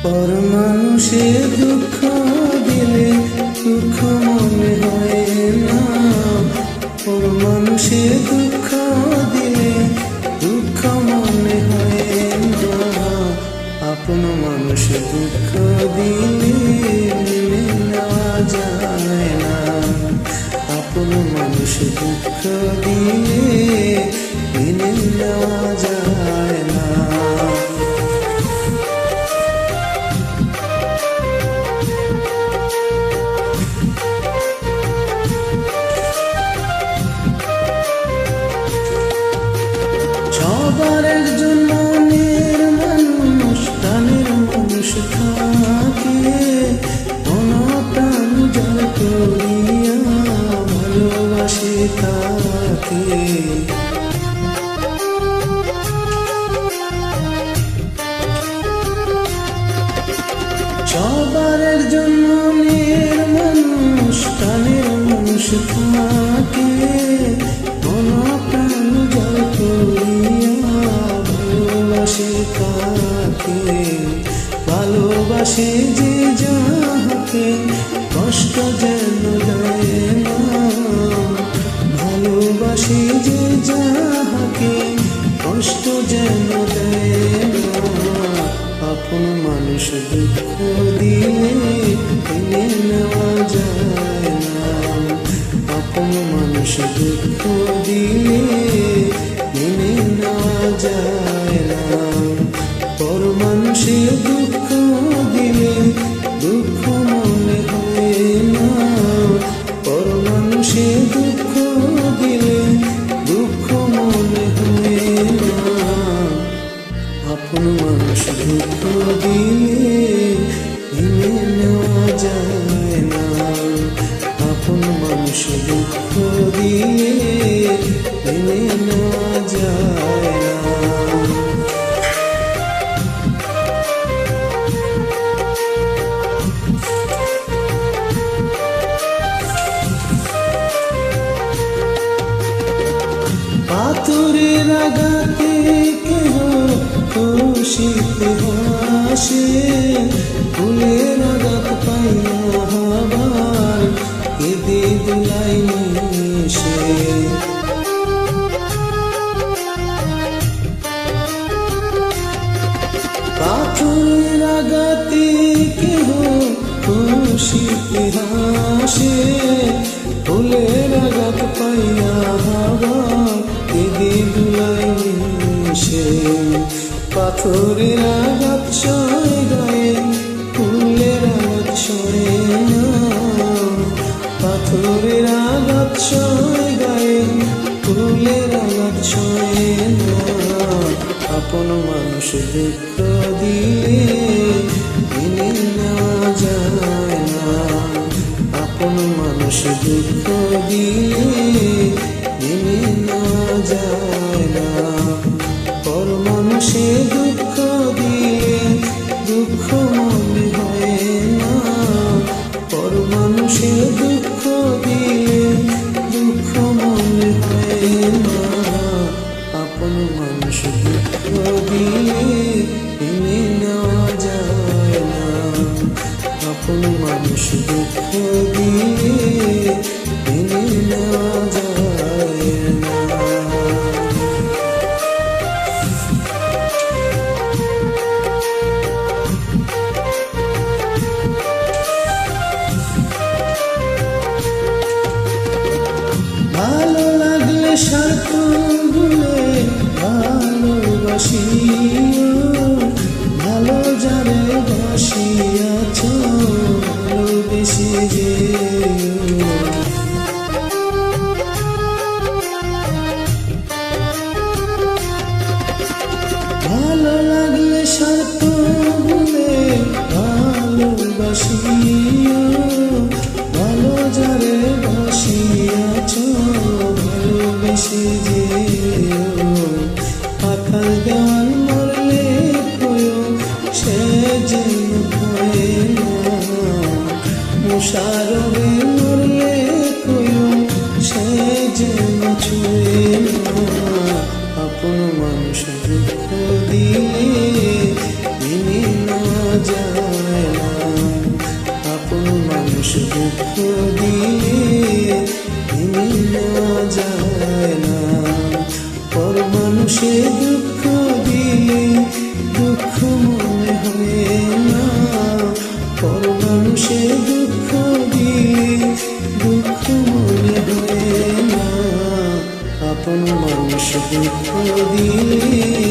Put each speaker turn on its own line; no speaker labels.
পর মানুষে দুঃখ দিলে দুঃখ মনে হয় না, পর মানুষে দুঃখ দিলে দুঃখ মনে হয় না। আপন মানুষ দুঃখ দিলে মেনে নেওয়া যায় না, আপন মানুষ দুঃখ দিলে মেনে নেওয়া যায় না। সবার একজন মনের মানুষ, প্রাণের মানুষ থাকে, প্রাণ যার করিয়া ভালোবাসে তাকে। সবার একজন মনের মানুষ, প্রাণের মানুষ থাকে, প্রাণ যার করিয়া ভালোবাসে তাকে। ভালোবাসে যে যাহাকে কষ্ট যেন দেয় না, ভালোবাসে যে যাহাকে কষ্ট যেন দেয় না। আপন মানুষ দুঃখ দিলে মেনে নেওয়া যায় না, আপন মানুষ দুঃখ দিলে মেনে নেওয়া যায় না। পর মানুষে দুঃখ দিলে দুঃখ মনে হয় না, পর মানুষে দুঃখ দিলে দুঃখ মনে হয় না। আপন মানুষ দুঃখ দিলে মেনে নেওয়া যায় না, আপন মানুষ দুঃখ দিলে মেনে নেওয়া যায় না। পাথরের আঘাতে কেহ খুশিতে হাসে, ফুলের আঘাত পাইয়া আবার কেঁদে দোলাই মিশে। পাথরের আঘাতে কেহ খুশিতে হাসে, ফুলের আঘাত পাইয়া আবার কেঁদে দোলাই মিশে। পাথরের আঘাত সয় গায়ে, ফুলের আঘাত সয় না, পাথরের আঘাত সয় গায়ে, ফুলের আঘাত সয় না। আপন মানুষ দুঃখ দিলে মেনে নেওয়া যায় না, আপন মানুষ দুঃখ দিলে মেনে নেওয়া যায় না। পর মানুষে দুঃখ দিলে দুঃখ মনে হয় না, পর মানুষে দুঃখ দিলে দুঃখ মনে হয় না। আপন মানুষ দুঃখ দিলে মেনে নেওয়া যায় না, আপন মানুষ দুঃখ দিলে মেনে নেওয়া যায় না। ভালো লাগলে স্বার্থ ভুলে ভালোবাসিও, ভালো যারে বাসিয়াছ ভালোবেসে যেও। ভালো লাগলে স্বার্থ ভুলে ভালোবাসিও, ভালো যারে বাসিয়াছ ভালোবেসে যেও। আকাল দেওয়ান মরলে কয়ো সে যেন হয় না, মুশারফে মরলে কয়ো সে যেন ছুঁয়ে না। আপন মানুষ দুঃখ দিলে মানুষে দুঃখ দিলে দুঃখ মনে হয় না, পর মানুষে দুঃখ দিলে দুঃখ মনে হয় না, আপন মানুষ দুঃখ দিলে